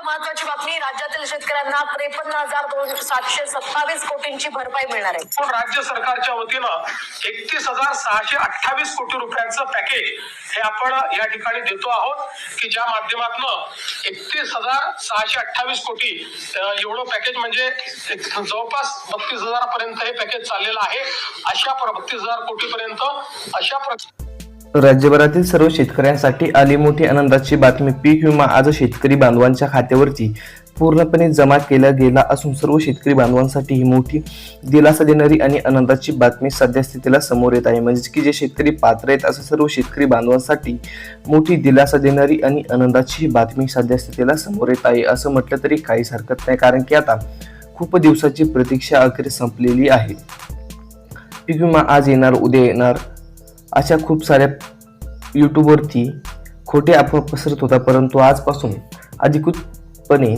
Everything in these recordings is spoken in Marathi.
महत्वाची बातमी, राज्यातील शेतकऱ्यांना 53,727 कोटींची भरपाई मिळणार आहे. पण राज्य सरकारच्या वतीनं 31,628 कोटी रुपयांचं पॅकेज हे आपण या ठिकाणी देतो आहोत, की ज्या माध्यमातून 31,628 कोटी एवढं पॅकेज म्हणजे जवळपास 32,000 पर्यंत हे पॅकेज चाललेलं आहे. अशा 32,000 कोटी पर्यंत अशा राज्यभरातील सर्व शेतकऱ्यांसाठी आली मोठी आनंदाची बातमी. पीक विमा आज शेतकरी बांधवांच्या खात्यावरती पूर्णपणे जमा केला गेला असून सर्व शेतकरी बांधवांसाठी ही मोठी दिलासा देणारी आणि आनंदाची बातमी सध्या स्थितीला समोर येत आहे. म्हणजे की जे शेतकरी पात्र आहेत असं सर्व शेतकरी बांधवांसाठी मोठी दिलासा देणारी आणि आनंदाची बातमी सध्या स्थितीला समोर येत आहे असं म्हटलं तरी काहीच हरकत नाही, कारण की आता खूप दिवसाची प्रतीक्षा अखेर संपलेली आहे. पीक विमा आज येणार उद्या येणार अशा खूप साऱ्या यूट्यूबवरती खोटे अफवा पसरत होता, परंतु आजपासून अधिकृतपणे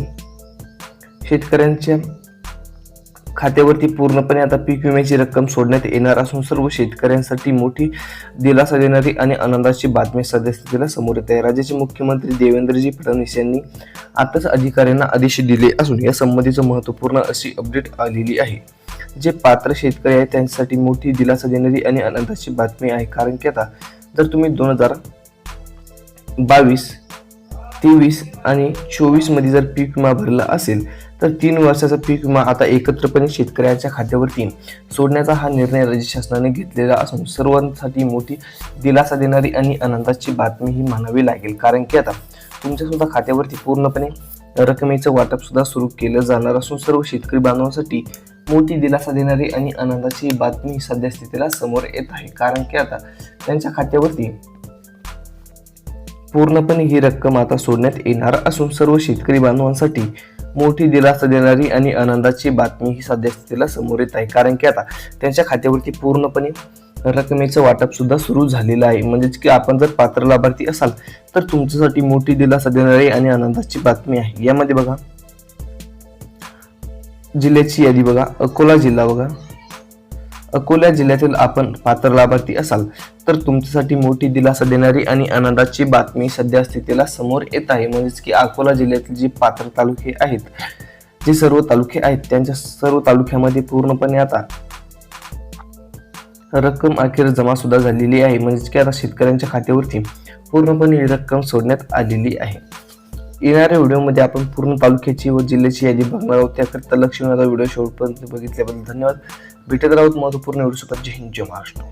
शेतकऱ्यांच्या खात्यावरती पूर्णपणे आता पीक विम्याची रक्कम सोडण्यात येणार असून सर्व शेतकऱ्यांसाठी मोठी दिलासा देणारी आणि आनंदाची बातमी सध्या स्थितीला समोर येत आहे. राज्याचे मुख्यमंत्री देवेंद्रजी फडणवीस यांनी आताच अधिकाऱ्यांना आदेश दिले असून या संबंधीचं महत्त्वपूर्ण अशी अपडेट आलेली आहे. जे पात्र शेतकरी आहेत त्यांच्यासाठी मोठी दिलासा देणारी आणि आनंदाची बातमी आहे, कारण की आता जर तुम्ही 2022, 23 आणि 24 मध्ये जर पीक विमा भरला असेल तर 3 वर्षाचा पीक विमा आता एकत्रपणे शेतकऱ्यांच्या खात्यावरती सोडण्याचा हा निर्णय राज्य शासनाने घेतलेला असून सर्वांसाठी मोठी दिलासा देणारी आणि आनंदाची बातमी ही मानावी लागेल, कारण की आता तुमच्या सुद्धा खात्यावरती पूर्णपणे रकमेचं वाटप सुद्धा सुरू केलं जाणार असून सर्व शेतकरी बांधवांसाठी मोठी दिलासा देणारी आणि आनंदाची बातमी सध्या स्थितीला समोर येत आहे, कारण की आता त्यांच्या खात्यावरती पूर्णपणे ही रक्कम आता सोडण्यात येणार असून सर्व शेतकरी बांधवांसाठी मोठी दिलासा देणारी आणि आनंदाची बातमी ही सध्या स्थितीला समोर येत आहे, कारण की आता त्यांच्या खात्यावरती पूर्णपणे रकमेचं वाटप सुद्धा सुरू झालेलं आहे. म्हणजेच की आपण जर पात्र लाभार्थी असाल तर तुमच्यासाठी मोठी दिलासा देणारी आणि आनंदाची बातमी आहे. यामध्ये बघा जिल्ह्याची यादी बघा, अकोला जिल्हा बघा, अकोला जिल्ह्यातील आपण पात्र लाभार्थी असाल तर तुमच्यासाठी मोठी दिलासा देणारी आणि आनंदाची बातमी सध्या स्थितीला समोर येत आहे. म्हणजेच की अकोला जिल्ह्यातील जे पात्र तालुके आहेत, जे सर्व तालुके आहेत त्यांच्या सर्व तालुक्यामध्ये पूर्णपणे आता रक्कम अखेर जमा सुद्धा झालेली आहे. म्हणजेच की आता शेतकऱ्यांच्या खात्यावरती पूर्णपणे ही रक्कम सोडण्यात आलेली आहे. येणाऱ्या व्हिडिओमध्ये आपण पूर्ण तालुक्याची व जिल्ह्याची यादी बघणार आहोत. त्याकरिता लक्ष देऊन व्हिडिओ शेवटपर्यंत बघितल्याबद्दल धन्यवाद. भेटत राहूत महत्त्वपूर्ण व्हिडिओसोबत. जय हिंद, जय महाराष्ट्र.